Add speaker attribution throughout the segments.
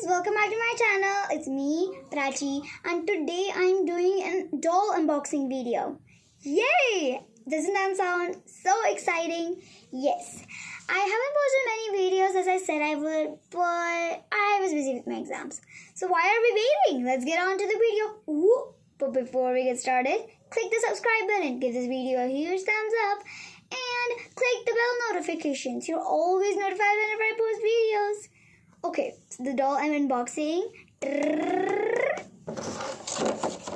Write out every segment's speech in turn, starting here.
Speaker 1: welcome back to my channel. It's me, Prachi, and today I'm doing a doll unboxing video. Yay! Doesn't that sound so exciting? Yes. I haven't posted many videos as I said I would, but I was busy with my exams. So why are we waiting? Let's get on to the video. Ooh. But before we get started, click the subscribe button, give this video a huge thumbs up, and click the bell notifications. You're always notified whenever I post videos. Okay, so the doll I'm unboxing. The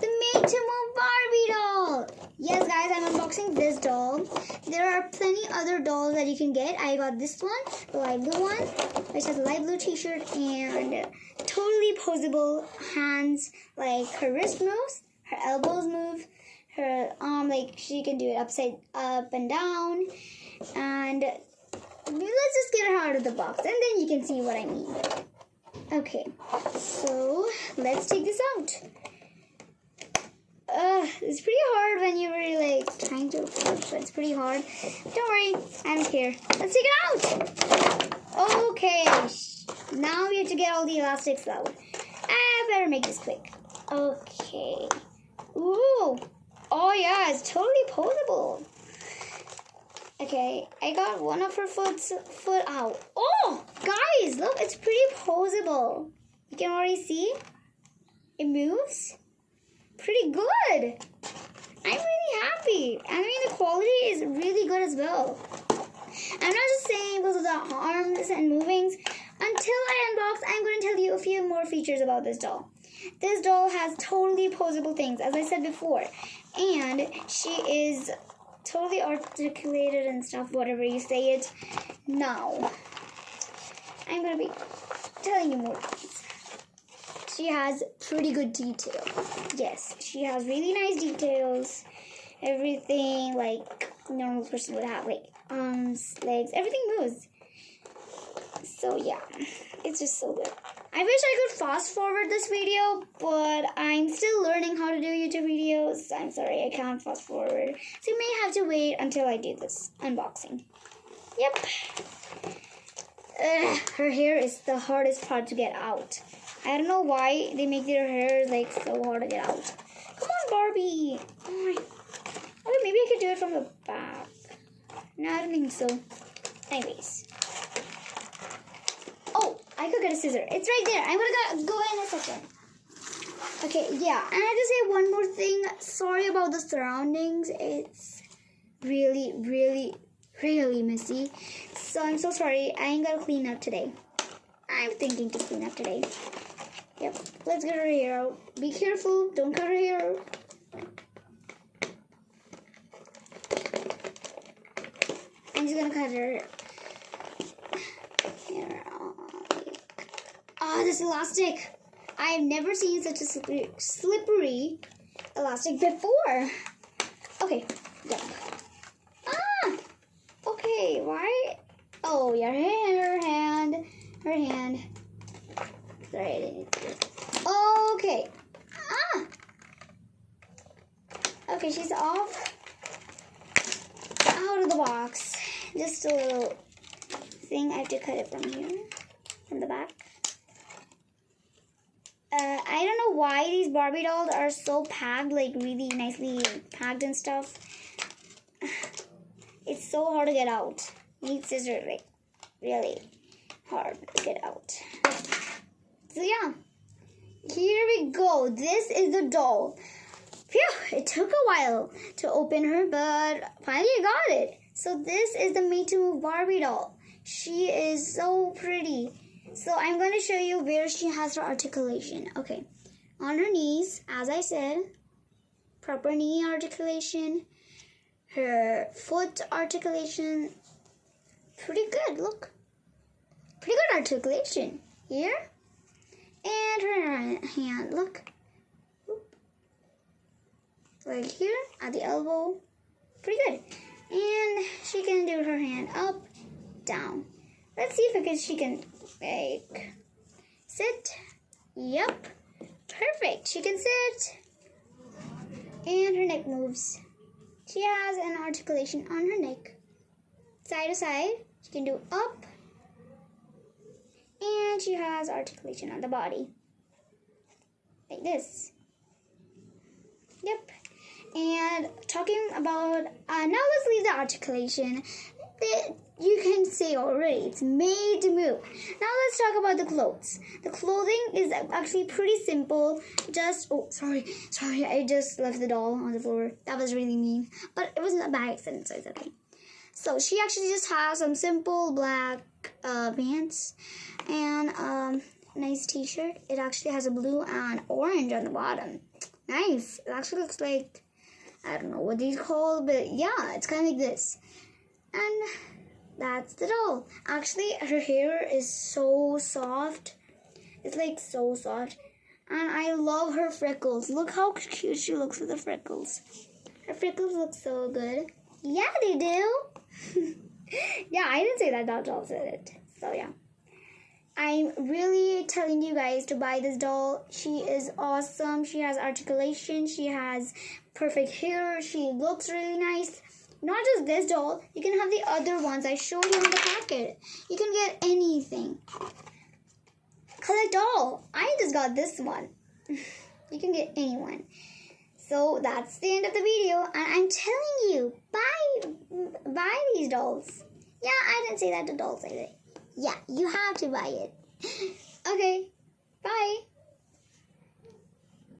Speaker 1: Made to Move Barbie doll. Yes, guys, I'm unboxing this doll. There are plenty other dolls that you can get. I got this one, the light blue one, which has a light blue t-shirt and totally posable hands. Like her wrist moves, her elbows move, her arm, like she can do it up and down. And let's just get her out of the box and then you can see what I mean. Okay, so let's take this out. It's pretty hard when you were like trying to open it, so it's pretty hard. Don't worry, I don't care. Let's take it out. Okay, now we have to get all the elastics out. I better make this quick. Okay. Ooh. Oh yeah, it's totally posable. Okay, I got one of her foot out. Oh, guys, look, it's pretty posable. You can already see it moves. Pretty good. I'm really happy. I mean, the quality is really good as well. I'm not just saying because of the arms and movings. Until I unbox, I'm going to tell you a few more features about this doll. This doll has totally posable things, as I said before. And she is totally articulated and stuff, whatever you say it. Now, I'm going to be telling you more things. She has pretty good detail. Yes, she has really nice details. Everything like a normal person would have, like arms, legs, everything moves. So yeah, it's just so good. I wish I could fast forward this video, but I'm still learning how to do YouTube videos. I'm sorry, I can't fast forward. So you may have to wait until I do this unboxing. Yep. Her hair is the hardest part to get out. I don't know why they make their hair like so hard to get out. Come on, Barbie. Oh, okay, maybe I could do it from the back. No, I don't think so. Anyways. Oh, I could get a scissor. It's right there. I'm gonna go in a second. Okay, yeah. And I have to say one more thing. Sorry about the surroundings. It's really, really, really messy. So I'm so sorry. I ain't gonna clean up today. I'm thinking to clean up today. Yep. Let's get her hair out. Be careful. Don't cut her hair. I'm just gonna cut her hair out. Oh, this elastic. I've never seen such a slippery elastic before. Okay. Yep. Ah! Okay, why? Oh, yeah, her hand. Sorry, I didn't do it. Okay. Ah! Okay, she's off. Out of the box. Just a little thing. I have to cut it from here. From the back. I don't know why these Barbie dolls are so packed, like really nicely packed and stuff. It's so hard to get out. You need scissors, like really hard to get out. So yeah, here we go. This is the doll. Phew, it took a while to open her, but finally I got it. So this is the Made to Move Barbie doll. She is so pretty. So I'm going to show you where she has her articulation. Okay, on her knees, as I said, proper knee articulation. Her foot articulation, pretty good, look. Pretty good articulation here. And her hand, look. Right here at the elbow. Pretty good. And she can do her hand up, down. Let's see if she can like sit. Yep. Perfect. She can sit. And her neck moves. She has an articulation on her neck. Side to side. She can do up And she has articulation on the body. Like this. Yep. And talking about, now let's leave the articulation. You can say already, it's made to move. Now let's talk about the clothes. The clothing is actually pretty simple. Sorry, I just left the doll on the floor. That was really mean. But it wasn't a bad accident, so it's okay. So she actually just has some simple black pants and nice t-shirt. It actually has a blue and orange on the bottom. Nice. It actually looks like, I don't know what these called, but yeah, it's kind of like this. And that's the doll. Actually, her hair is so soft. It's like so soft. And I love her freckles. Look how cute she looks with the freckles. Her freckles look so good. Yeah, they do. Yeah, I didn't say that. That doll said it. So yeah. I'm really telling you guys to buy this doll. She is awesome. She has articulation. She has perfect hair. She looks really nice. Not just this doll. You can have the other ones I showed you in the packet. You can get anything. Collect all. I just got this one. You can get anyone. So that's the end of the video. And I'm telling you, buy these dolls. Yeah, I didn't say that to dolls either. Yeah, you have to buy it. Okay, bye.